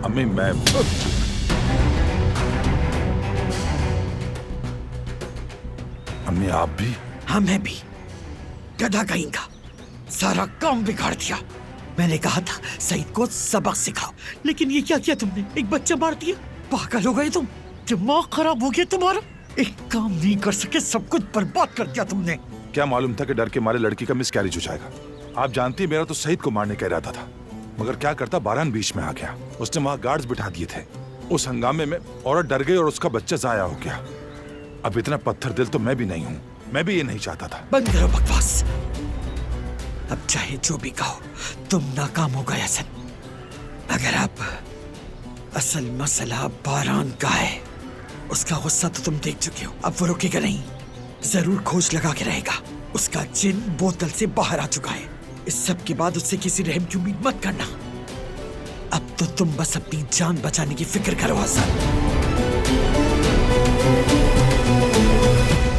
अम्मी मैं अम्मी आप भी? हाँ मैं भी। गधा कहीं का, सारा काम बिगाड़ दिया। मैंने कहा था सईद को सबक सिखाओ, लेकिन ये क्या किया तुमने? एक बच्चा मार दिया। पागल हो गए तुम, दिमाग खराब हो गया तुम्हारा। एक काम नहीं कर सके, सब कुछ बर्बाद कर दिया तुमने। क्या मालूम था कि डर के मारे लड़की का मिसकैरेज हो जाएगा। आप जानती है मेरा तो सईद को मारने का इरादा था, मगर क्या करता बारान बीच में आ गया। उसने वहां गार्ड्स बिठा दिए थे। उस हंगामे में औरत डर गई और उसका बच्चा जाया हो गया। अब इतना पत्थर दिल तो मैं भी नहीं हूँ, मैं भी ये नहीं चाहता था। बंद करो बकवास। अब चाहे जो भी कहो, तुम नाकाम हो गए हसन। अगर अब असल मसला बारान का है, उसका गुस्सा तो तुम देख चुके हो। अब वो रुकेगा नहीं, जरूर खोज लगा के रहेगा। उसका जिन बोतल से बाहर आ चुका है। इस सब के बाद उससे किसी रहम की उम्मीद मत करना। अब तो तुम बस अपनी जान बचाने की फिक्र करो हसन।